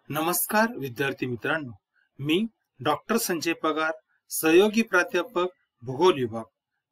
नमस्कार विद्यार्थी मित्रांनो, मी डॉक्टर संजय पगार, सहयोगी प्राध्यापक भूगोल विभाग.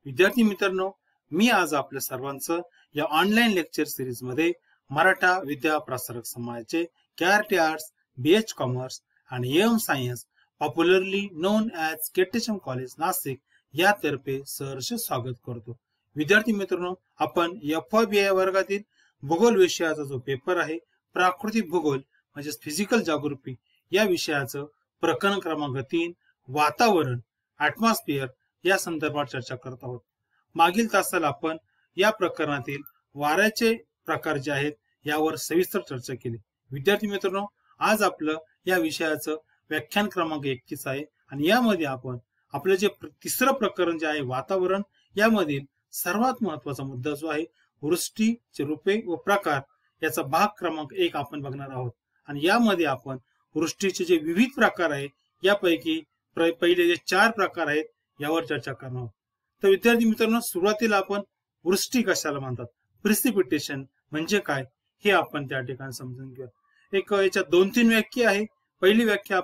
विद्यार्थी मित्रांनो, मी आज आपल्या सर्वांचं या ऑनलाईन लेक्चर सिरीज मध्ये मराठा विद्या प्रसारक समाजाचे केआरटी आर्ट्स, बीएच कॉमर्स आणि M science popularly known as KTM college Nashik यातर्फे सहर्ष स्वागत करतो. विद्यार्थी मित्रांनो, आपण FYBI वर्गातील भूगोल विषयाचा जो पेपर आहे प्राकृतिक भूगोल म्हणजे फिजिकल जागृती या विषयाचं प्रकरण क्रमांक 3 वातावरण ऍटमॉस्फिअर या संदर्भात चर्चा करत आहोत. मागील तासाला आपण या प्रकरणातील वाऱ्याचे प्रकार जे आहेत यावर सविस्तर चर्चा केली. विद्यार्थी मित्रांनो, आज आपलं या विषयाचं व्याख्यान क्रमांक 31 आहे आणि यामध्ये आपण आपलं जे तिसरं प्रकरण जे आहे वातावरण यामधील सर्वात महत्वाचा मुद्दा जो आहे वृष्टीचे रूपे व प्रकार याचा भाग क्रमांक 1 आपण बघणार आहोत. आणि यामध्ये आपण वृष्टीचे जे विविध प्रकार आहे यापैकी पहिले जे 4 प्रकार आहेत यावर चर्चा करणार आहोत. तर विद्यार्थी मित्रांनो, सुरुवातीला आपण वृष्टी कशाला म्हणतात, प्रिसिपिटेशन म्हणजे काय हे आपण त्या ठिकाणी समजून घेऊया. एक याच्यात 2-3 व्याख्या आहे. पहिली व्याख्या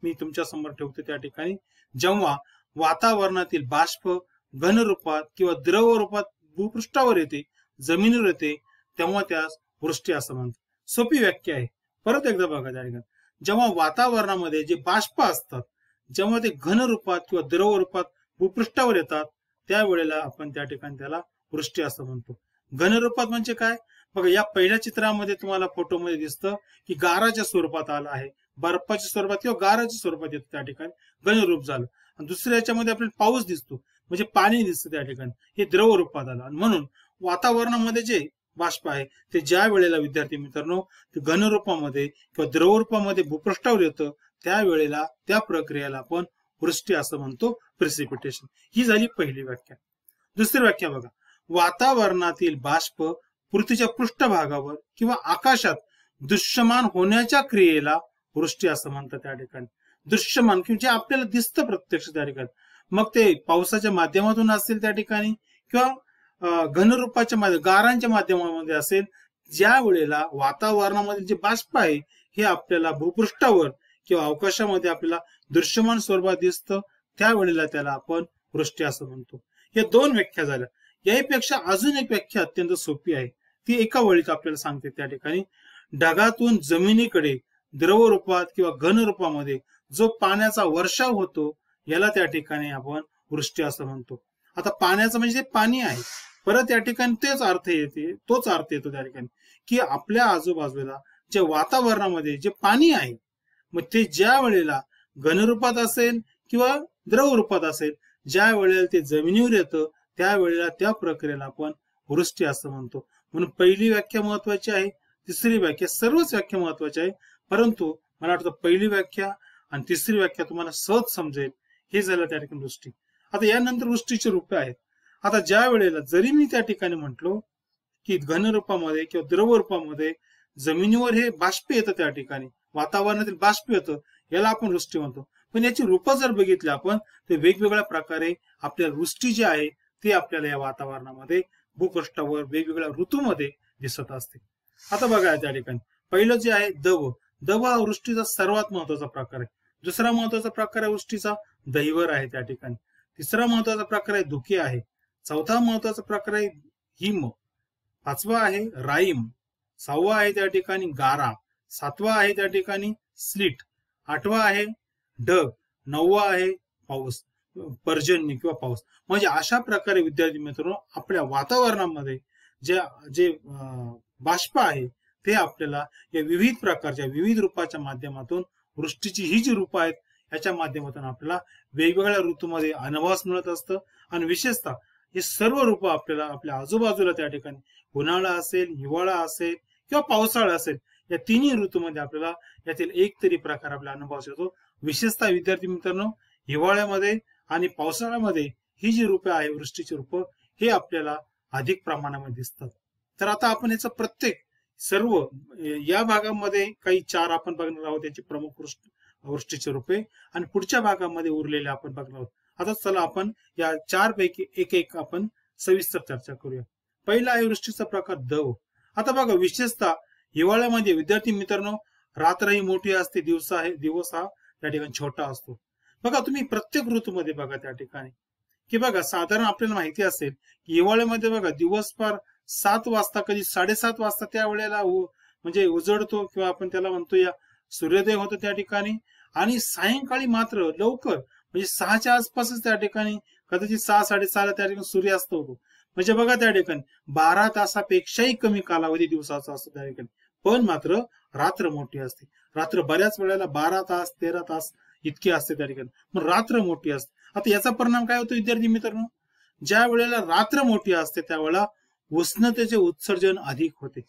मी तुमच्या समोर ठेवतो. त्या ठिकाणी जेव्हा वातावरणातील बाष्प घन रूपात किंवा द्रव रूपात भूपृष्ठावर येते, जमिनीवर येते, तेव्हा त्यास वृष्टी असं म्हणतात. सोपी व्याख्या आहे. परत एकदा बघा, त्या ठिकाणी जेव्हा वातावरणामध्ये जे बाष्प असतात जेव्हा ते घन रूपात किंवा द्रव रूपात भूपृष्ठावर येतात त्यावेळेला आपण त्या ठिकाणी त्याला वृष्टी असं म्हणतो. घन रूपात म्हणजे काय, बघा या पहिल्या चित्रामध्ये तुम्हाला फोटोमध्ये दिसतं की गाराच्या स्वरूपात आलं आहे, बर्फाच्या स्वरूपात किंवा गाराच्या स्वरूपात येतं, त्या ठिकाणी घन रूप झालं. आणि दुसऱ्या याच्यामध्ये आपल्याला पाऊस दिसतो म्हणजे पाणी दिसतं, त्या ठिकाणी हे द्रव रूपात आलं. आणि म्हणून वातावरणामध्ये जे बाष्प आहे ते ज्या वेळेला विद्यार्थी मित्रांनो ते घन रूपामध्ये किंवा द्रव रूपामध्ये भूपृष्ठावर येतं त्यावेळेला त्या प्रक्रियेला आपण वृष्टी असं म्हणतो, प्रिसिपिटेशन. ही झाली पहिली व्याख्या. दुसरी व्याख्या बघा, वातावरणातील बाष्प पृथ्वीच्या पृष्ठभागावर किंवा आकाशात दृश्यमान होण्याच्या क्रियेला वृष्टी असं म्हणतात. त्या ठिकाणी दृश्यमान किंवा जे आपल्याला दिसतं प्रत्यक्ष त्या ठिकाणी, मग ते पावसाच्या माध्यमातून असेल त्या ठिकाणी किंवा घनरूपाच्या गारांच्या माध्यमामध्ये असेल, ज्या वेळेला वातावरणामध्ये जे बाष्प आहे हे आपल्याला भूपृष्ठावर किंवा अवकाशामध्ये आपल्याला दृश्यमान स्वरूपात दिसतं त्यावेळेला त्याला आपण वृष्टी असं म्हणतो. या 2 व्याख्या झाल्या. यापेक्षा अजून एक व्याख्या अत्यंत सोपी आहे, ती एका वळीत आपल्याला सांगते. त्या ठिकाणी ढगातून जमिनीकडे द्रव रूपात किंवा घन रूपामध्ये जो पाण्याचा वर्षाव होतो याला त्या ठिकाणी आपण वृष्टी असं म्हणतो. आता पाण्याचं म्हणजे पाणी आहे, परत या ठिकाणी तोच अर्थ येतो त्या ठिकाणी की आपल्या आजूबाजूला जे वातावरणामध्ये जे पाणी आहे मग ते ज्या वेळेला घनरूपात असेल किंवा द्रव रूपात असेल, ज्या वेळेला ते जमिनीवर येतं त्यावेळेला त्या प्रक्रियेला आपण वृष्टी असं म्हणतो. म्हणून पहिली व्याख्या महत्वाची आहे, तिसरी व्याख्या, सर्वच व्याख्या महत्वाची आहे, परंतु मला वाटतं पहिली व्याख्या आणि तिसरी व्याख्या तुम्हाला सहज समजेल. हे झालं त्या ठिकाणी वृष्टी. आता यानंतर वृष्टीचे रूपे आहेत. आता ज्या वेळेला जरी मी त्या ठिकाणी म्हटलो की घन रूपामध्ये किंवा द्रव रूपामध्ये जमिनीवर हे बाष्प येतं, त्या ठिकाणी वातावरणातील बाष्प येतं, याला आपण वृष्टी म्हणतो. पण याची रूप जर बघितली आपण तर वेगवेगळ्या प्रकारे आपल्याला वृष्टी जी आहे ती आपल्याला या वातावरणामध्ये भूपृष्ठावर वेगवेगळ्या ऋतूमध्ये दिसत असते. आता बघा त्या ठिकाणी पहिलं जे आहे दव हा वृष्टीचा सर्वात महत्वाचा प्रकार आहे. दुसरा महत्वाचा प्रकार आहे वृष्टीचा दैवर आहे त्या ठिकाणी. तिसरा महत्वाचा प्रकार आहे धुके आहे. चौथा महत्वाचा प्रकार आहे हिम. 5वा आहे राईम. 6वा आहे त्या ठिकाणी गारा. 7वा आहे त्या ठिकाणी स्लिट. 8वा आहे ढग. 9वा आहे पाऊस, पर्जन्य किंवा पाऊस. म्हणजे अशा प्रकारे विद्यार्थी मित्रांनो आपल्या वातावरणामध्ये जे बाष्प आहे ते आपल्याला या विविध प्रकारच्या विविध रूपाच्या माध्यमातून वृष्टीची ही जी रूप आहेत याच्या माध्यमातून आपल्याला वेगवेगळ्या ऋतूमध्ये अनुभवास मिळत असतं. आणि विशेषतः हे सर्व रूप आपल्याला आपल्या आजूबाजूला त्या ठिकाणी उन्हाळा असेल, हिवाळा असेल किंवा पावसाळा असेल, या तिन्ही ऋतूमध्ये आपल्याला यातील एक तरी प्रकार आपल्या अनुभवास येतो. विशेषतः विद्यार्थी मित्रांनो हिवाळ्यामध्ये आणि पावसाळ्यामध्ये ही जी रूपे आहे वृष्टीची रूप हे आपल्याला अधिक प्रमाणामध्ये दिसतात. तर आता आपण याचं प्रत्येक सर्व या भागामध्ये काही 4 आपण बघणार आहोत याची प्रमुख वृष्टीचे रूपे आणि पुढच्या भागामध्ये उरलेले आपण बघणार आहोत. आता चला आपण या 4 पैकी एक आपण सविस्तर चर्चा करूया. पहिला आहे वृष्टीचा प्रकार दव. आता बघा विशेषतः हिवाळ्यामध्ये विद्यार्थी मित्रांनो रात्र ही मोठी असते, दिवस हा त्या ठिकाणी छोटा असतो. बघा तुम्ही प्रत्येक ऋतूमध्ये बघा त्या ठिकाणी की बघा साधारण आपल्याला माहिती असेल की हिवाळ्यामध्ये बघा दिवस फार 7 वाजता, कधी 7:30 वाजता त्या वेळेला म्हणजे उजळतो किंवा आपण त्याला म्हणतो या सूर्योदय होतो त्या ठिकाणी. आणि सायंकाळी मात्र लवकर म्हणजे 6च्या आसपासच त्या ठिकाणी कदाचित 6-6:30 त्या ठिकाणी सूर्यास्त होतो. म्हणजे बघा त्या ठिकाणी 12 तासापेक्षाही कमी कालावधी दिवसाचा असतो त्या ठिकाणी. पण मात्र रात्र मोठी असते. रात्र बऱ्याच वेळेला 12 तास 13 तास इतकी असते त्या ठिकाणी. मग रात्र मोठी असते. आता याचा परिणाम काय होतो विद्यार्थी मित्रांनो, ज्या वेळेला रात्र मोठी असते त्यावेळेला उष्णतेचे उत्सर्जन अधिक होते.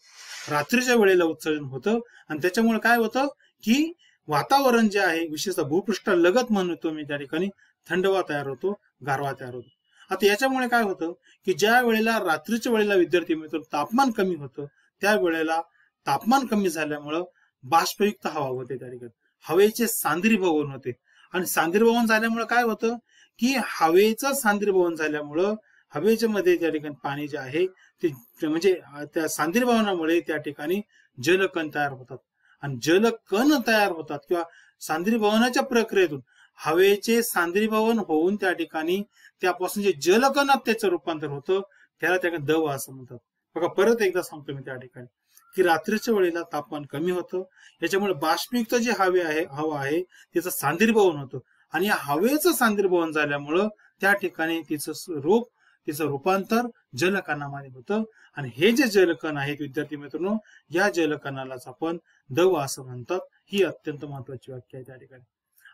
रात्रीच्या वेळेला उत्सर्जन होतं आणि त्याच्यामुळे काय होतं की वातावरण जे आहे विशेषतः भूपृष्ठालगत म्हणतो मी त्या ठिकाणी थंडवा तयार होतो, गारवा तयार होतो. आता याच्यामुळे काय होतं की ज्या वेळेला रात्रीच्या वेळेला विद्यार्थी मित्र तापमान कमी होतं त्या वेळेला तापमान कमी झाल्यामुळं बाष्पयुक्त हवा होते त्या ठिकाणी. हवेचे सांद्रीभवन होते आणि सांद्रीभवन झाल्यामुळे काय होतं की हवेचं सांद्रीभवन झाल्यामुळं हवेच्या मध्ये त्या ठिकाणी पाणी जे आहे ते म्हणजे त्या सांद्रीभवनामुळे त्या ठिकाणी जलकण तयार होतात आणि जलकण तयार होतात किंवा सांद्रीभवनाच्या प्रक्रियेतून हवेचे सांद्रीभवन होऊन त्या ठिकाणी त्यापासून जे जलकणात त्याचं रूपांतर होतं त्याला त्या दव असं म्हणतात. बघा परत एकदा सांगतो मी त्या ठिकाणी की रात्रीच्या वेळेला तापमान कमी होतं, याच्यामुळे बाष्पयुक्त जे हवा आहे त्याचं सांद्रीभवन होतं आणि या हवेचं सांद्रीभवन झाल्यामुळं त्या ठिकाणी तिचं रूपांतर जलकणामध्ये होतं आणि हे जे जलकण आहेत विद्यार्थी मित्रांनो या जलकणालाच आपण दव असं म्हणतात. ही अत्यंत महत्वाची व्याख्या आहे त्या ठिकाणी.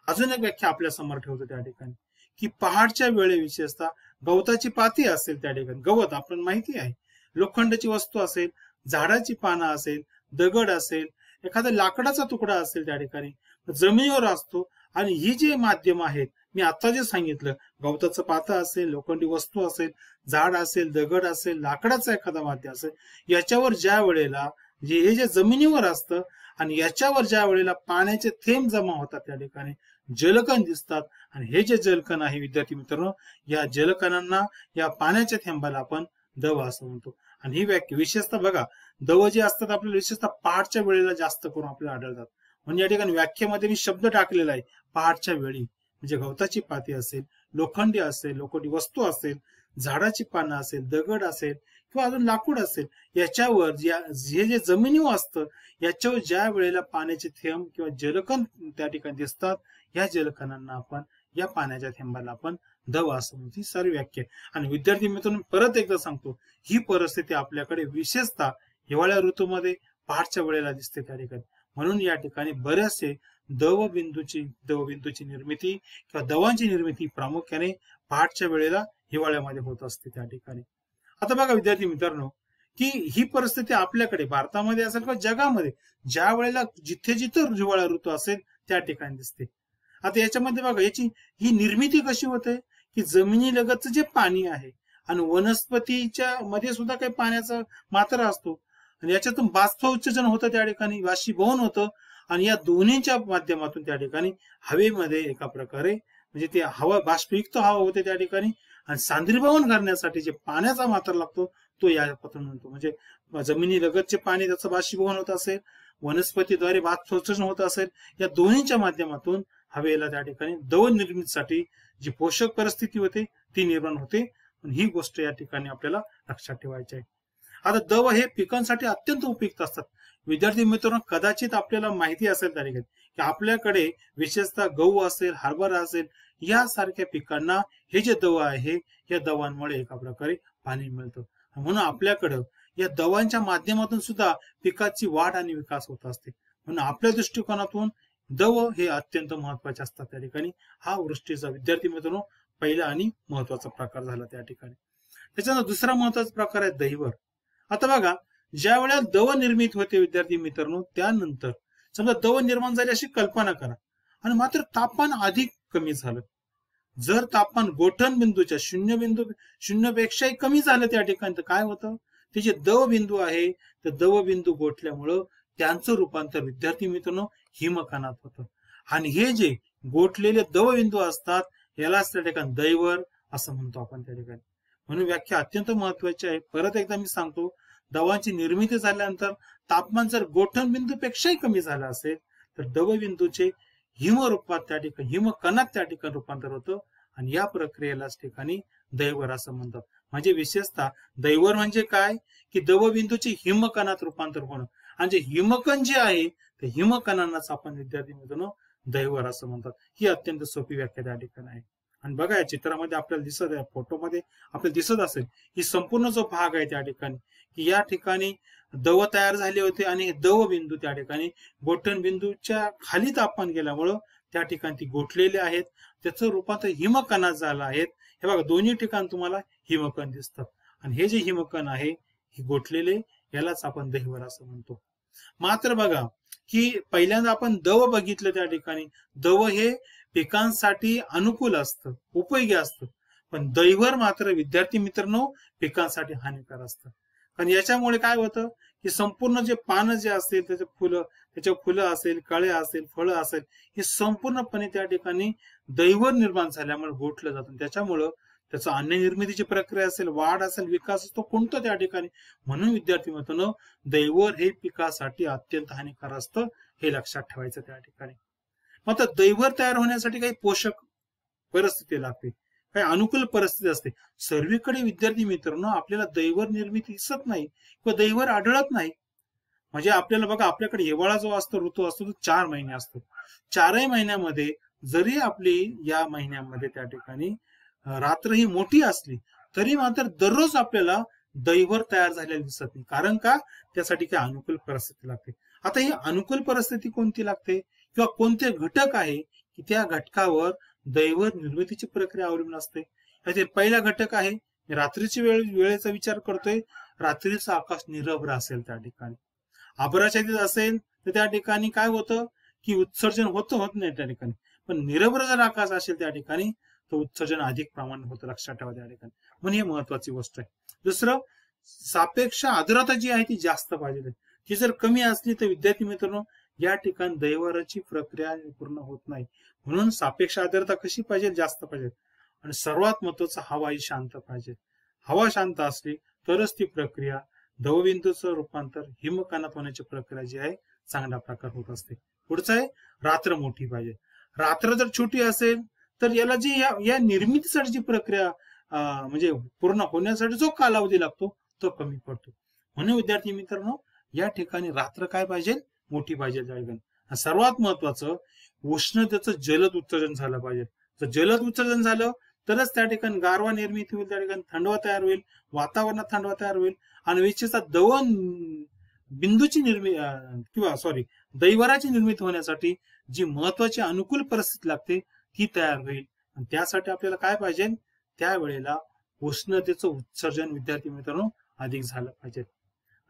अजून एक व्याख्या आपल्या समोर ठेवतो त्या ठिकाणी की पहाटच्या वेळे विशेषतः गवताची पाती असेल त्या ठिकाणी, गवत आपण माहिती आहे, लोखंडाची वस्तू असेल, झाडाची पानं असेल, दगड असेल, एखादा लाकडाचा तुकडा असेल त्या ठिकाणी जमिनीवर असतो आणि ही जे माध्यम आहेत मी आता जे सांगितलं गवताचं पातं असेल, लोखंडी वस्तू असेल, झाड असेल, दगड असेल, लाकडाचा एखादा माध्यम असेल, याच्यावर ज्या वेळेला हे जे जमिनीवर असतं आणि याच्यावर ज्या वेळेला पाण्याचे थेंब जमा होतात त्या ठिकाणी जलकण दिसतात आणि हे जे जलकण आहे विद्यार्थी मित्रांनो या जलकणांना या पाण्याच्या थेंबाला आपण दव असं म्हणतो. आणि ही व्याख्या विशेषतः बघा दव जे असतात आपल्याला विशेषतः पहाटच्या वेळेला जास्त करून आपल्याला आढळतात. म्हणजे या ठिकाणी व्याख्येमध्ये मी शब्द टाकलेला आहे पहाटच्या वेळी, म्हणजे गवताची पाती असेल, लोखंडी वस्तू असेल, झाडाची पानं असेल, दगड असेल किंवा अजून लाकूड असेल, याच्यावर हे जे जमिनीवर असतं याच्यावर ज्या वेळेला पाण्याचे थेंब किंवा जलकण त्या ठिकाणी दिसतात या जलकणांना आपण या पाण्याच्या थेंबाला आपण दव असं म्हणतो. ही सारी व्याख्या. आणि विद्यार्थी मित्रांनो परत एकदा सांगतो ही परिस्थिती आपल्याकडे विशेषतः हिवाळ्या ऋतूमध्ये पहाटच्या वेळेला दिसते त्या ठिकाणी. म्हणून या ठिकाणी बरेचसे दवबिंदूची निर्मिती किंवा दवांची निर्मिती प्रामुख्याने पहाटच्या वेळेला हिवाळ्यामध्ये होत असते त्या ठिकाणी. आता बघा विद्यार्थी मित्रांनो की ही परिस्थिती आपल्याकडे भारतामध्ये असेल किंवा जगामध्ये ज्या वेळेला जिथे हिवाळा ऋतू असेल त्या ठिकाणी दिसते. आता याच्यामध्ये बघा ही निर्मिती कशी होते की जमिनीलगतचं जे पाणी आहे आणि वनस्पतीच्या मध्ये सुद्धा काही पाण्याचा मात्रा असतो आणि याच्यातून बाष्प उत्सर्जन होतं त्या ठिकाणी, बाष्पीभवन होतं आणि या दोन्हीच्या माध्यमातून त्या ठिकाणी हवेमध्ये एका प्रकारे म्हणजे ते हवा बाष्पयुक्त हवा होते त्या ठिकाणी आणि सांद्रीभवन करण्यासाठी जे पाण्याचा मात्रा लागतो तो यापासून म्हणतो. म्हणजे जमिनीलगतचे पाणी त्याचं बाष्पीभवन होत असेल, वनस्पतीद्वारे बाष्प उत्सर्जन होत असेल, या दोन्हीच्या माध्यमातून हवेला त्या ठिकाणी दव निर्मितीसाठी जी पोषक परिस्थिती होते ती निर्माण होते. ही गोष्ट या ठिकाणी आपल्याला लक्षात ठेवायची आहे. आता दव हे पिकांसाठी अत्यंत उपयुक्त असतात. विद्यार्थी मित्रांनो कदाचित आपल्याला माहिती असेल त्या ठिकाणी की आपल्याकडे विशेषतः गहू असेल, हरभरा असेल यासारख्या पिकांना हे जे दव आहे या दवांमुळे एका प्रकारे पाणी मिळतं. म्हणून आपल्याकडं या दवांच्या माध्यमातून सुद्धा पिकाची वाढ आणि विकास होत असते. म्हणून आपल्या दृष्टिकोनातून दव हे अत्यंत महत्वाचे असतात त्या ठिकाणी. हा वृष्टीचा विद्यार्थी मित्रांनो पहिला आणि महत्वाचा प्रकार झाला त्या ठिकाणी. त्याच्यानंतर दुसरा महत्वाचा प्रकार आहे दैवर. आता बघा ज्या वेळेला दव निर्मित होते विद्यार्थी मित्रांनो त्यानंतर समजा दव निर्माण झाली अशी कल्पना करा आणि मात्र तापमान अधिक कमी झालं. जर तापमान गोठण बिंदूच्या 0.0पेक्षाही कमी झालं त्या ठिकाणी तर काय होतं, ते जे दव बिंदू आहे ते दव बिंदू गोठल्यामुळं त्यांचं रूपांतर विद्यार्थी मित्रांनो हिमकणात होतं आणि हे जे गोठलेले दव बिंदू असतात यालाच त्या ठिकाणी दैवर असं म्हणतो आपण त्या ठिकाणी. म्हणून व्याख्या अत्यंत महत्वाची आहे. परत एकदा मी सांगतो द्रवांची निर्मिती झाल्यानंतर तापमान जर गोठणबिंदूपेक्षाही कमी झालं असेल तर द्रवबिंदूचे हिमरूपात त्या ठिकाणी हिमकणात त्या ठिकाणी रूपांतर होतं आणि या प्रक्रियेलाच ठिकाणी दैवर असं म्हणतात. म्हणजे विशेषतः दैवर म्हणजे काय की द्रवबिंदूचे हिमकणात रूपांतर होणं आणि जे हिमकण जे आहे ते हिमकणांनाच आपण विद्यार्थी मित्रांनो दैवर असं म्हणतात. ही अत्यंत सोपी व्याख्या त्या ठिकाणी आहे. आणि बघा या चित्रामध्ये आपल्याला दिसत आहे, फोटोमध्ये आपल्याला दिसत असेल ही संपूर्ण जो भाग आहे त्या ठिकाणी की या ठिकाणी द्रव तयार झाले होते आणि द्रव बिंदू त्या ठिकाणी गोठण बिंदूच्या खाली तापमान गेल्यामुळं त्या ठिकाणी ती गोठलेले आहेत. त्याचं रूपांतर हिमकणात झालं आहे. हे बघा दोन्ही ठिकाणी तुम्हाला हिमकण दिसतात आणि हे जे हिमकण आहे हे गोठलेले यालाच आपण दैवर असं म्हणतो. मात्र बघा की पहिल्यांदा आपण द्रव बघितलं त्या ठिकाणी द्रव हे पिकांसाठी अनुकूल असतं, उपयोगी असतं, पण दैवर मात्र विद्यार्थी मित्रांनो पिकांसाठी हानिकारक असतं. कारण याच्यामुळे काय होतं की संपूर्ण जे पानं जे असतील त्याचे फुलं असेल, कळे असेल, फळं असेल हे संपूर्णपणे त्या ठिकाणी दैवर निर्माण झाल्यामुळे गोठलं जातं. त्याच्यामुळं त्याचं अन्न निर्मितीची प्रक्रिया असेल, वाढ असेल, विकास असतो कोणतं त्या ठिकाणी. म्हणून विद्यार्थी मित्रांनो दैवर हे पिकासाठी अत्यंत हानिकारक असतं हे लक्षात ठेवायचं त्या ठिकाणी. मात्र दैवर तयार होण्यासाठी काही पोषक परिस्थिती लागते, काही अनुकूल परिस्थिती असते. सर्वीकडे विद्यार्थी मित्रांनो आपल्याला दैवर निर्मिती दिसत नाही किंवा दैवर आढळत नाही. म्हणजे आपल्याला बघा आपल्याकडे हिवाळा जो असतो ऋतू असतो तो 4 महिने असतो. 4ही महिन्यामध्ये जरी आपली या महिन्यामध्ये त्या ठिकाणी रात्र ही मोठी असली तरी मात्र दररोज आपल्याला दैवर तयार झालेले दिसत नाही. कारण का त्यासाठी काही अनुकूल परिस्थिती लागते. आता ही अनुकूल परिस्थिती कोणती लागते किंवा कोणते घटक आहे की त्या घटकावर दैवर निर्मितीची प्रक्रिया अवलंबून असते. यातील पहिला घटक आहे रात्रीची वेळेचा विचार करतोय. रात्रीचं आकाश निरभ्र असेल त्या ठिकाणी, आभ्राच्छादित असेल तर त्या ठिकाणी काय होतं की उत्सर्जन होत नाही त्या ठिकाणी. पण निरभ्र जर आकाश असेल त्या ठिकाणी तर उत्सर्जन अधिक प्रमाणात होतं, लक्षात ठेवा त्या ठिकाणी. म्हणून ही महत्वाची गोष्ट आहे. दुसरं सापेक्ष आर्द्रता जी आहे ती जास्त पाहिजे. ती जर कमी असली तर विद्यार्थी मित्रांनो या ठिकाणी दैवराची प्रक्रिया पूर्ण होत नाही. म्हणून सापेक्ष आर्द्रता कशी पाहिजे, जास्त पाहिजे. आणि सर्वात महत्वाचं हवा ही शांत पाहिजे. हवा शांत असली तरच ती प्रक्रिया द्रवबिंदूचं रूपांतर हिमकणात होण्याची प्रक्रिया जी आहे चांगल्या प्रकार होत असते. पुढचं आहे रात्र मोठी पाहिजे. रात्र जर छोटी असेल तर याला जी या निर्मितीसाठी जी प्रक्रिया म्हणजे पूर्ण होण्यासाठी जो कालावधी लागतो तो कमी पडतो. म्हणून विद्यार्थी मित्रांनो या ठिकाणी रात्र काय पाहिजे, मोठी पाहिजे. सर्वात महत्वाचं उष्णतेचं जलद उत्सर्जन झालं पाहिजे. जर जलद उत्सर्जन झालं तरच त्या ठिकाणी गारवा निर्मिती होईल, त्या ठिकाणी थंडवा तयार होईल, वातावरणात थंडवा तयार होईल आणि विशेषतः बिंदूची दैवराची निर्मिती होण्यासाठी जी महत्वाची अनुकूल परिस्थिती लागते ती तयार होईल. आणि त्यासाठी आपल्याला काय पाहिजे, त्यावेळेला उष्णतेचं उत्सर्जन विद्यार्थी मित्रांनो अधिक झालं पाहिजे.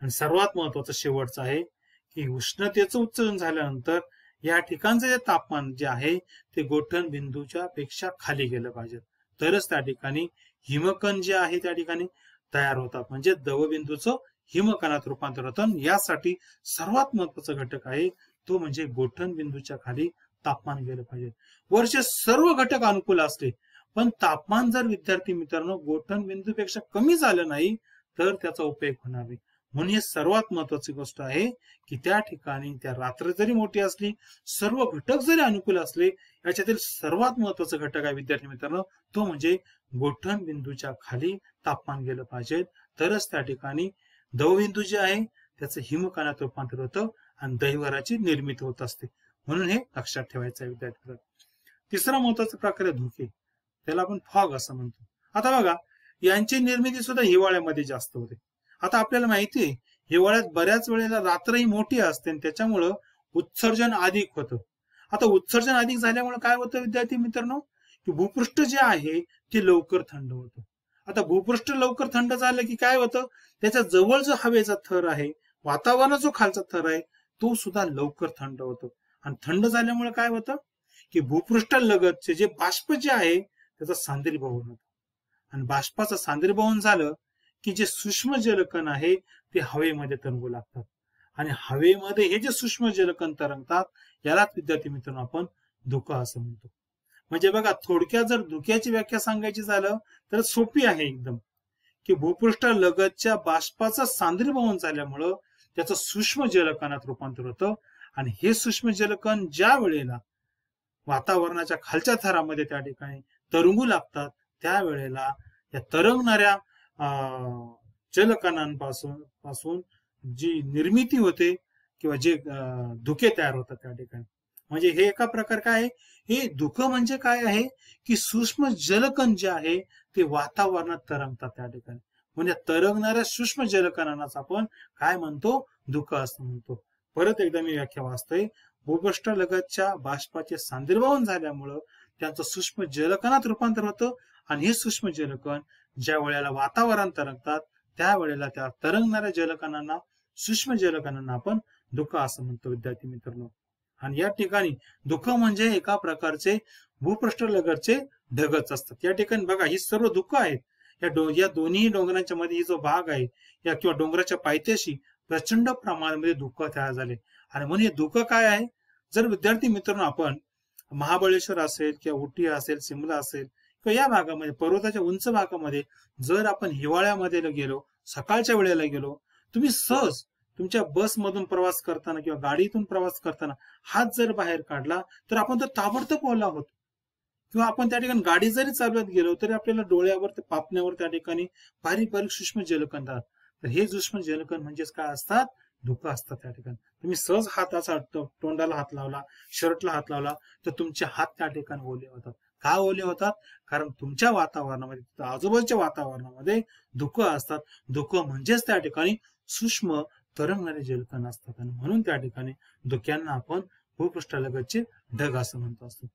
आणि सर्वात महत्वाचं शेवटचं आहे की उष्णतेचं उत्सर्जन झाल्यानंतर या ठिकाणचं जे तापमान जे आहे ते गोठण बिंदूच्या पेक्षा खाली गेलं पाहिजे. तरच त्या ठिकाणी हिमकण जे आहे त्या ठिकाणी तयार होतात. म्हणजे द्रवबिंदूचं हिमकणात रूपांतर होतं. यासाठी सर्वात महत्वाचा घटक आहे तो म्हणजे गोठण बिंदूच्या खाली तापमान गेलं पाहिजे. वरचे सर्व घटक अनुकूल असले पण तापमान जर विद्यार्थी मित्रांनो गोठण बिंदूपेक्षा कमी झालं नाही तर त्याचा उपयोग होणार नाही. म्हणून हे सर्वात महत्वाची गोष्ट आहे की त्या ठिकाणी त्या रात्र जरी मोठी असली, सर्व घटक जरी अनुकूल असले, याच्यातील सर्वात महत्वाचा घटक आहे विद्यार्थी मित्रांनो तो म्हणजे गोठण बिंदूच्या खाली तापमान गेलं पाहिजे. तरच त्या ठिकाणी द्रवबिंदू जे आहे त्याचं हिमकणात रूपांतर होतं आणि दैवराची निर्मिती होत असते. म्हणून हे लक्षात ठेवायचं आहे विद्यार्थी. तिसरा महत्वाचा प्रकार आहे धुके, त्याला आपण फॉग असं म्हणतो. आता बघा यांची निर्मिती सुद्धा हिवाळ्यामध्ये जास्त होते. आता आपल्याला माहिती आहे हिवाळ्यात बऱ्याच वेळेला रात्रही मोठी असते आणि त्याच्यामुळं उत्सर्जन अधिक होतं. आता उत्सर्जन अधिक झाल्यामुळे काय होतं विद्यार्थी मित्रांनो की भूपृष्ठ जे आहे ते लवकर थंड होतं. आता भूपृष्ठ लवकर थंड झालं की काय होतं, त्याच्या जवळ जो हवेचा थर आहे, वातावरणाचा जो खालचा थर आहे तो सुद्धा लवकर थंड होतो. आणि थंड झाल्यामुळे काय होतं की भूपृष्ठालगतचे जे बाष्प जे आहे त्याचा सांद्रीभवन होतं. आणि बाष्पाचं सांद्रीभवन झालं की जे सूक्ष्म जलकण आहे ते हवेमध्ये तरंगू लागतात. आणि हवेमध्ये हे जे सूक्ष्म जलकण तरंगतात यालाच विद्यार्थी मित्रांनो आपण धुकं असं म्हणतो. म्हणजे बघा थोडक्यात जर धुक्याची व्याख्या सांगायची झालं तर सोपी आहे एकदम की भूपृष्ठ लगतच्या बाष्पाचं सांद्रीभवन झाल्यामुळं त्याचं सूक्ष्म जलकणात रूपांतर होतं आणि हे सूक्ष्म जलकण ज्या वेळेला वातावरणाच्या खालच्या थरामध्ये त्या ठिकाणी तरंगू लागतात त्यावेळेला या तरंगणाऱ्या जलकणांपासून जी निर्मिती होते किंवा जे धुके तयार होतात त्या ठिकाणी, म्हणजे हे एका प्रकार काय आहे, हे धुकं म्हणजे काय आहे की सूक्ष्म जलकण जे आहे ते वातावरणात तरंगतात त्या ठिकाणी, म्हणजे तरंगणाऱ्या सूक्ष्म जलकणांनाच आपण काय म्हणतो, धुकं असं म्हणतो. परत एकदा मी व्याख्या वाचतोय. भूपृष्ठ लगतच्या बाष्पाचे सांद्रीभवन झाल्यामुळं त्यांचं सूक्ष्म जलकणात रूपांतर होतं आणि हे सूक्ष्म जलकण ज्या वेळेला वातावरण तरंगतात त्यावेळेला त्या तरंगणाऱ्या जलकणांना, सूक्ष्म जलकणांना आपण धुकं असं म्हणतो विद्यार्थी मित्रांनो. आणि या ठिकाणी धुकं म्हणजे एका प्रकारचे भूपृष्ठ लगतचे ढगच असतात. या ठिकाणी बघा ही सर्व धुकं आहेत. या दोन्ही डोंगरांच्या मध्ये जो भाग आहे या किंवा डोंगराच्या पायथ्याशी प्रचंड प्रमाणामध्ये धुकं तयार झाले. आणि म्हणून हे धुकं काय आहे, जर विद्यार्थी मित्रांनो आपण महाबळेश्वर असेल किंवा उटी असेल, शिमला असेल किंवा या भागामध्ये पर्वताच्या उंच भागामध्ये जर आपण हिवाळ्यामध्ये गेलो, सकाळच्या वेळेला गेलो, तुम्ही सहज तुमच्या बसमधून प्रवास करताना किंवा गाडीतून प्रवास करताना हात जर बाहेर काढला तर आपण तर ताबडतोब ओला होतो. किंवा आपण त्या ठिकाणी गाडी जरी चालवत गेलो तरी आपल्याला डोळ्यावर, पापण्यावर त्या ठिकाणी बारीक बारीक सूक्ष्म जलकण राहतात. तर हे सूक्ष्म जलकण म्हणजेच काय असतात, धुकं असतात. त्या ठिकाणी तुम्ही सहज हात असा तोंडाला हात लावला, शर्टला हात लावला तर तुमचे हात त्या ठिकाणी ओले होतात. का ओले होतात? कारण तुमच्या वातावरणामध्ये, आजूबाजूच्या वातावरणामध्ये धुकं असतात. धुकं म्हणजेच त्या ठिकाणी सूक्ष्म तरंगणारे जलकण असतात आणि म्हणून त्या ठिकाणी धुक्यांना आपण भूपृष्ठालगतचे ढग असं म्हणतो असतो.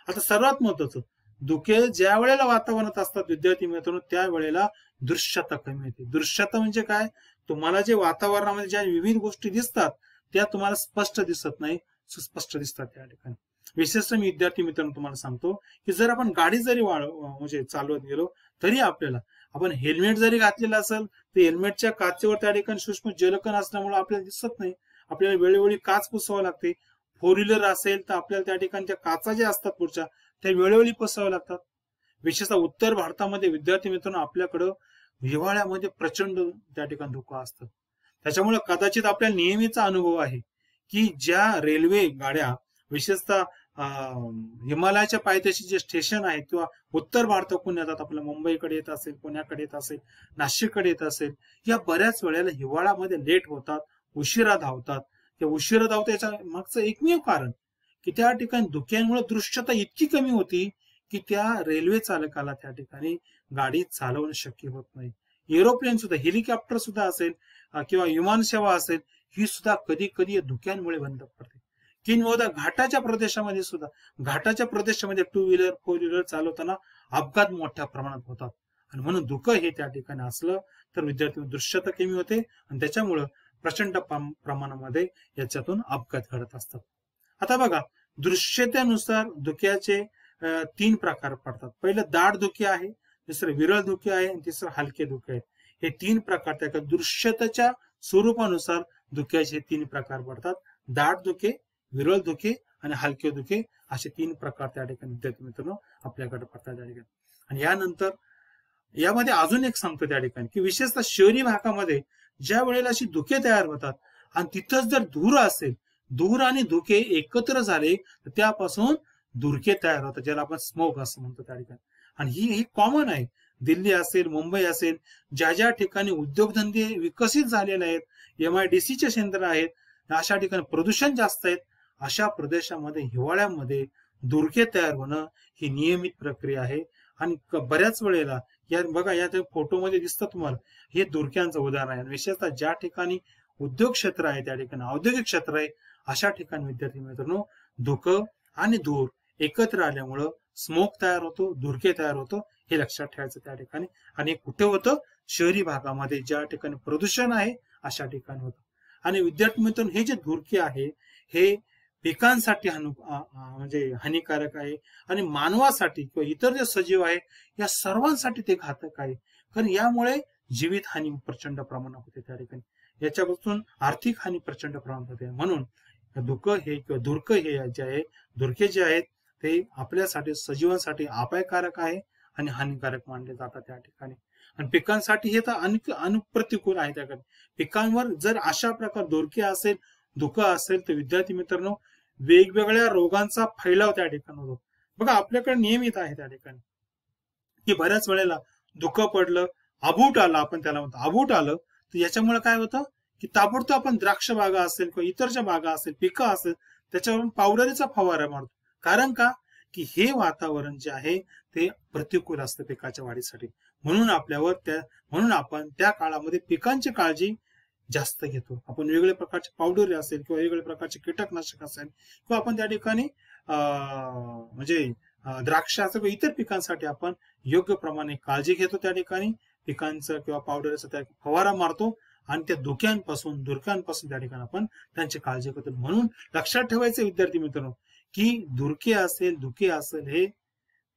आता सर्वात महत्वाचं, धुके ज्या वेळेला वातावरणात असतात विद्यार्थी मित्रांनो त्यावेळेला दृश्यता कमी होते. दृश्यता म्हणजे काय, तुम्हाला जे वातावरणामध्ये ज्या विविध गोष्टी दिसतात त्या तुम्हाला स्पष्ट दिसत नाही, सुस्पष्ट दिसतात त्या ठिकाणी. विशेषतः मी विद्यार्थी मित्रांनो तुम्हाला सांगतो की जर आपण गाडी जरी म्हणजे चालवत गेलो तरी आपल्याला, आपण हेल्मेट जरी घातलेलं असेल तर हेल्मेटच्या काचेवर त्या ठिकाणी सूक्ष्म जलकण असल्यामुळे आपल्याला दिसत नाही, आपल्याला वेळोवेळी काच पुसावं लागते. फोर व्हीलर असेल तर आपल्याला त्या ठिकाणी त्या काचा ज्या असतात पुढच्या त्या वेळोवेळी पुसाव्या लागतात. विशेषतः उत्तर भारतामध्ये विद्यार्थी मित्रांनो आपल्याकडं हिवाळ्यामध्ये प्रचंड त्या ठिकाणी धुकं असतं. त्याच्यामुळे कदाचित आपल्याला नेहमीचा अनुभव आहे की ज्या रेल्वे गाड्या विशेषतः हिमालयाच्या पायथ्याशी जे स्टेशन आहेत किंवा उत्तर भारताकडून येतात, आपल्या मुंबईकडे येत असेल, पुण्याकडे येत असेल, नाशिककडे येत असेल, या बऱ्याच वेळेला हिवाळ्यामध्ये लेट होतात, उशिरा धावतात. त्या उशिरा धावतात याच्या मागचं एकमेव कारण की त्या ठिकाणी धुक्यांमुळे दृश्यता इतकी कमी होती की त्या रेल्वे चालकाला त्या ठिकाणी गाडी चालवणं शक्य होत नाही. एरोप्लेन सुद्धा, हेलिकॉप्टर सुद्धा असेल किंवा विमानसेवा असेल, ही सुद्धा कधी कधी धुक्यांमुळे बंद पडते. किंवा घाटाच्या प्रदेशामध्ये टू व्हीलर, फोर व्हीलर चालवताना अपघात मोठ्या प्रमाणात होतात आणि म्हणून धुकं हे त्या ठिकाणी असलं तर विद्यार्थी दृश्यता कमी होते आणि त्याच्यामुळं प्रचंड प्रमाणामध्ये याच्यातून अपघात घडत असतात. आता बघा, दृश्यतेनुसार धुक्याचे 3 प्रकार पडतात. पहिलं दाट धुके आहे, दुसरं विरळ धुके आहे आणि तिसरं हलके धुके आहेत. हे 3 प्रकार त्या दृश्यतेच्या स्वरूपानुसार धुक्याचे 3 प्रकार पडतात. दाट धुके, विरळ धुके आणि हलके धुके असे 3 प्रकार त्या ठिकाणी विद्यार्थी मित्रांनो आपल्याकडे पडतात त्या ठिकाणी. आणि यानंतर यामध्ये अजून एक सांगतो त्या ठिकाणी की विशेषतः शहरी भागामध्ये ज्या वेळेला अशी धुके तयार होतात आणि तिथंच जर धूर असेल, धूर आणि धुके एकत्र झाले तर त्यापासून धुरके तयार होतात, ज्याला आपण स्मोक असं म्हणतो त्या ठिकाणी. आणि ही कॉमन आहे. दिल्ली असेल, मुंबई असेल, ज्या ठिकाणी उद्योगधंदे विकसित झालेले आहेत, MIDCचे केंद्र आहेत, अशा ठिकाणी प्रदूषण जास्त आहेत, अशा प्रदेशामध्ये हिवाळ्यामध्ये धुरके तयार होणं ही नियमित प्रक्रिया आहे. आणि बऱ्याच वेळेला बघा या फोटोमध्ये दिसतं तुम्हाला, हे धुरक्यांचं उदाहरण आहे. विशेषतः ज्या ठिकाणी उद्योग क्षेत्र आहे, त्या ठिकाणी औद्योगिक क्षेत्र आहे, अशा ठिकाणी विद्यार्थी मित्रांनो धुकं आणि धूर एकत्र आल्यामुळं स्मोक तयार होतो, धुरके तयार होतो, हे लक्षात ठेवायचं त्या ठिकाणी. आणि कुठे होतं? शहरी भागामध्ये, ज्या ठिकाणी प्रदूषण आहे अशा ठिकाणी होतं. आणि विद्यार्थी मित्रांनो हे जे धुरके आहे हे पिकांसाठी म्हणजे हानिकारक आहे आणि मानवासाठी किंवा इतर जे सजीव आहे या सर्वांसाठी ते घातक आहे. कारण यामुळे जीवित हानी प्रचंड प्रमाणात होते त्या ठिकाणी, याच्यापासून आर्थिक हानी प्रचंड प्रमाणात होते. म्हणून धुकं हे किंवा धुरकं हे जे आहे, धुरके जे आहेत ते आपल्यासाठी, सजीवांसाठी अपायकारक आहे आणि हानिकारक मानले जातात त्या ठिकाणी. आणि पिकांसाठी हे तर अनुप्रतिकूल आहे. त्याकडे पिकांवर जर अशा प्रकार धोके असेल, धुकं असेल, तर विद्यार्थी मित्रांनो वेगवेगळ्या रोगांचा फैलाव त्या ठिकाणी होतो. बघा आपल्याकडे नियमित आहे त्या ठिकाणी की बऱ्याच वेळेला धुकं पडलं, आबूट आलं, आपण त्याला म्हणतो आबूट आलं, तर याच्यामुळे काय होतं की ताबडतोब आपण द्राक्ष बागा असेल किंवा इतरच्या बागा असेल, पिकं असेल, त्याच्यावरून पावडरीचा फवारा मारतो. कारण का की हे वातावरण जे आहे ते प्रतिकूल असतं पिकाच्या वाढीसाठी. म्हणून आपण त्या काळामध्ये पिकांची काळजी जास्त घेतो. आपण वेगवेगळ्या प्रकारचे पावडर असेल किंवा वेगवेगळ्या प्रकारचे कीटकनाशक असेल किंवा आपण त्या ठिकाणी म्हणजे द्राक्षाचं किंवा इतर पिकांसाठी आपण योग्य प्रमाणे काळजी घेतो. त्या ठिकाणी पिकांचं किंवा पावडरचा त्या फवारा मारतो आणि त्या धुक्यांपासून त्या ठिकाणी आपण त्यांची काळजी करतो. म्हणून लक्षात ठेवायचं विद्यार्थी मित्रांनो की धुके असेल हे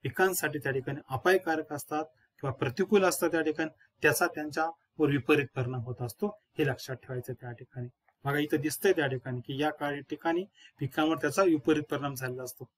पिकांसाठी त्या ठिकाणी अपायकारक असतात किंवा प्रतिकूल असतात. त्या ठिकाणी त्याचा त्यांच्यावर विपरीत परिणाम होत असतो, हे लक्षात ठेवायचं. त्या ठिकाणी बघा इथं दिसतंय त्या ठिकाणी की या ठिकाणी पिकांवर त्याचा विपरीत परिणाम झालेला असतो.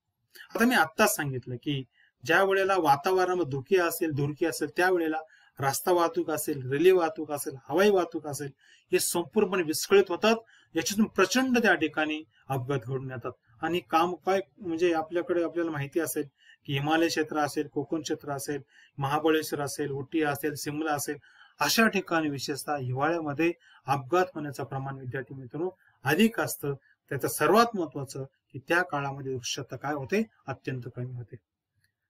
आता मी आत्ताच सांगितलं की ज्या वेळेला वातावरणामध्ये धुके असेल त्यावेळेला रस्ता वाहतूक असेल, रेल्वे वाहतूक असेल, हवाई वाहतूक असेल, हे संपूर्णपणे विस्कळीत होतात. याच्यातून प्रचंड त्या ठिकाणी अपघात घडून येतात. आणि काम काय म्हणजे आपल्याला माहिती असेल की हिमालय क्षेत्र असेल, कोकण क्षेत्र असेल, महाबळेश्वर असेल, उटी असेल, शिमला असेल, अशा ठिकाणी विशेषतः हिवाळ्यामध्ये अपघात होण्याचं प्रमाण विद्यार्थी मित्रांनो अधिक असतं. त्याचं सर्वात महत्वाचं की त्या काळामध्ये वृक्षता काय होते, अत्यंत कमी होते.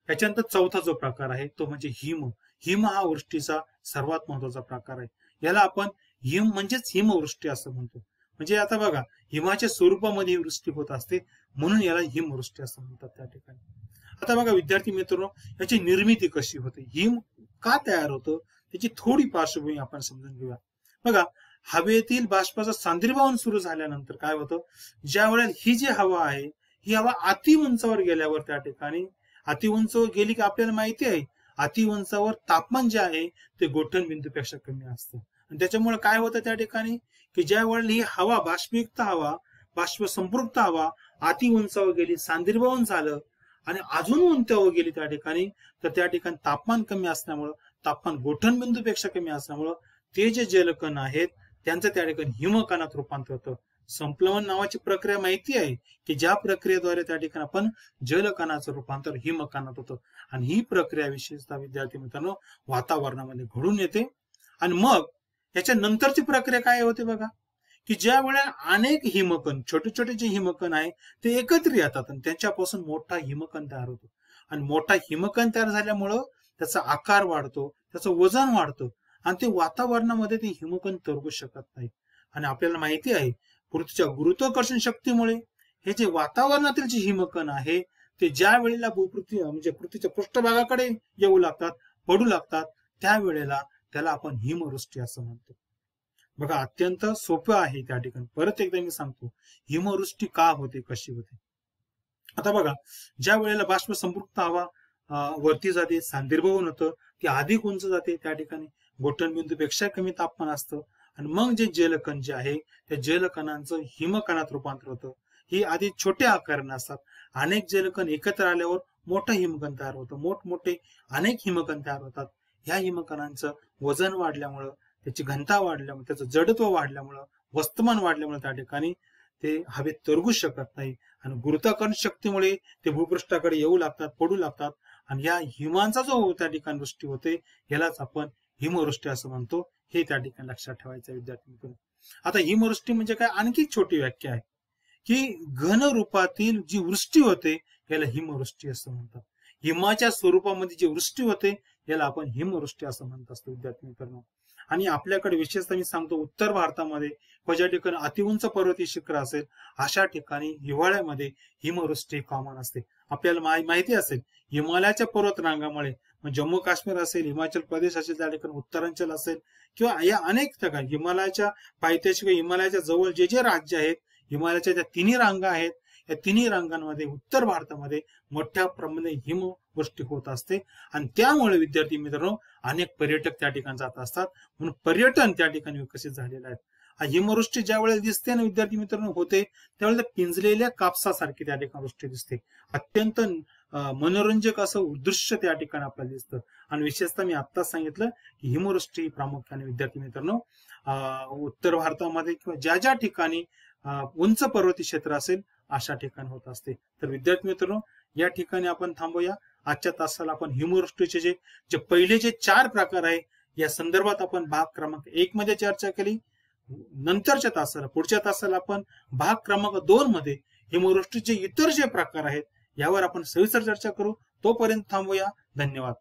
त्याच्यानंतर चौथा जो प्रकार आहे तो म्हणजे हिम हा वृष्टीचा सर्वात महत्वाचा प्रकार आहे. याला आपण म्हणजेच हिमवृष्टी असं म्हणतो. म्हणजे आता बघा हिमाच्या स्वरूपामध्ये ही वृष्टी होत असते, म्हणून याला हिमवृष्टी असं म्हणतात त्या ठिकाणी. आता बघा विद्यार्थी मित्रांनो याची निर्मिती कशी होते, हिम का तयार होतं, त्याची थोडी पार्श्वभूमी आपण समजून घेऊया. बघा हवेतील बाष्पाचा सांद्रीभवन सुरू झाल्यानंतर काय होतं, ज्या वेळेला ही जी हवा आहे ही हवा अति उंचावर गेल्यावर त्या ठिकाणी अति उंचावर गेली की आपल्याला माहिती आहे अति उंचावर तापमान जे आहे ते गोठण बिंदूपेक्षा कमी असतं. आणि त्याच्यामुळे काय होतं त्या ठिकाणी की ज्या वेळेला ही हवा बाष्प संपृक्त हवा अति उंचावर गेली, सांद्रीभवन झालं आणि अजून उंचावर गेली त्या ठिकाणी, तर त्या ठिकाणी तापमान कमी असल्यामुळं, तापमान गोठण बिंदूपेक्षा कमी असल्यामुळं ते जे जलकण आहेत त्यांचं त्या ठिकाणी हिमकणात रूपांतर होतं. संप्लवन नावाची प्रक्रिया माहिती आहे की ज्या प्रक्रियेद्वारे त्या ठिकाणी आपण जलकणाचं रूपांतर हिमकणात होतं. आणि ही प्रक्रिया विशेषतः विद्यार्थी मित्रांनो वातावरणामध्ये घडून येते. आणि मग याच्या नंतरची प्रक्रिया काय होते बघा की ज्या वेळेला अनेक हिमकण, छोटे छोटे जे हिमकण आहे ते एकत्र येतात आणि त्यांच्यापासून मोठा हिमकण तयार होतो. आणि मोठा हिमकण तयार झाल्यामुळं त्याचा आकार वाढतो, त्याचं वजन वाढतं आणि ते वातावरणामध्ये ते हिमकण तरंगू शकत नाही. आणि आपल्याला माहिती आहे पृथ्वीच्या गुरुत्वाकर्षण शक्तीमुळे हे जे वातावरणातील जे हिमकण आहे ते ज्या वेळेला म्हणजे पृथ्वीच्या पृष्ठभागाकडे येऊ लागतात, पडू लागतात, त्यावेळेला त्याला आपण हिमवृष्टी असं म्हणतो. बघा अत्यंत सोपं आहे त्या ठिकाणी. परत एकदा मी सांगतो हिमवृष्टी का होते, कशी होते. आता बघा ज्या वेळेला बाष्प संपृक्त हवा वरती जाते, सांद्रीभवन होतं, ती अधिक उंच जाते, त्या ठिकाणी गोठण बिंदूपेक्षा कमी तापमान असतं आणि मग जे जलकण जे आहे त्या जलकणांचं हिमकणात रूपांतर होतं. ही आधी छोट्या आकाराने असतात, अनेक जलकण एकत्र आल्यावर मोठं हिमकण तयार होतं, मोठमोठे अनेक हिमकण तयार होतात. ह्या हिमकणांचं वजन वाढल्यामुळं, त्याची घनता वाढल्यामुळे, त्याचं जडत्व वाढल्यामुळं, वस्तुमान वाढल्यामुळे त्या ठिकाणी ते हवेत तरंगू शकत नाही आणि गुरुत्वाकर्षण शक्तीमुळे ते भूपृष्ठाकडे येऊ लागतात, पडू लागतात आणि या हिमांचा जो त्या ठिकाणी वृष्टी होते यालाच आपण हिमवृष्टी असं म्हणतो. हे त्या ठिकाणी लक्षात ठेवायचं विद्यार्थी मित्रांनो. आता हिमवृष्टी म्हणजे काय, आणखी छोटी व्याख्या आहे की घन रूपातील जी वृष्टी होते याला हिमवृष्टी असं म्हणतात. हिमाच्या स्वरूपामध्ये जी वृष्टी होते याला आपण हिमवृष्टी असं म्हणत असतो विद्यार्थी मित्रांनो. आणि आपल्याकडे विशेषतः मी सांगतो उत्तर भारतामध्ये ज्या ठिकाणी अतिउंच पर्वतीय शिखर असेल अशा ठिकाणी हिवाळ्यामध्ये हिमवृष्टी कॉमन असते. आपल्याला माहिती असेल हिमालयाच्या पर्वत रांगामुळे जम्मू काश्मीर असेल, हिमाचल प्रदेश असेल, त्या ठिकाणी उत्तरांचल असेल किंवा या अनेक ठिकाणी हिमालयाच्या पायथ्याशी किंवा हिमालयाच्या जवळ जे जे राज्य आहेत, हिमालयाच्या ज्या तिन्ही रांगा आहेत, या तिन्ही रांगांमध्ये उत्तर भारतामध्ये मोठ्या प्रमाणात हिमवृष्टी होत असते. आणि त्यामुळे विद्यार्थी मित्रांनो अनेक पर्यटक त्या ठिकाणी जात असतात, म्हणून पर्यटन त्या ठिकाणी विकसित झालेलं आहे. हिमवृष्टी ज्या वेळेला दिसते ना विद्यार्थी मित्रांनो होते त्यावेळेला पिंजलेल्या कापसासारखी त्या ठिकाणी वृष्टी दिसते. अत्यंत मनोरंजक असं दृश्य त्या ठिकाणी आपल्याला दिसतं. आणि विशेषतः मी आत्ताच सांगितलं की हिमवृष्टी प्रामुख्याने विद्यार्थी मित्रांनो उत्तर भारतामध्ये किंवा ज्या ज्या ठिकाणी उंच पर्वतीय क्षेत्र असेल अशा ठिकाणी होत असते. तर विद्यार्थी मित्रांनो या ठिकाणी आपण थांबूया. आजच्या तासाला आपण हिमवृष्टीचे जे पहिले जे 4 प्रकार आहे या संदर्भात आपण भाग क्रमांक 1 मध्ये चर्चा केली. नंतरच्या तासाला पुढच्या तासाला आपण भाग क्रमांक 2 मध्ये हिमवृष्टीचे इतर जे प्रकार आहेत यावर आपण सविस्तर चर्चा करू. तोपर्यंत थांबूया. धन्यवाद.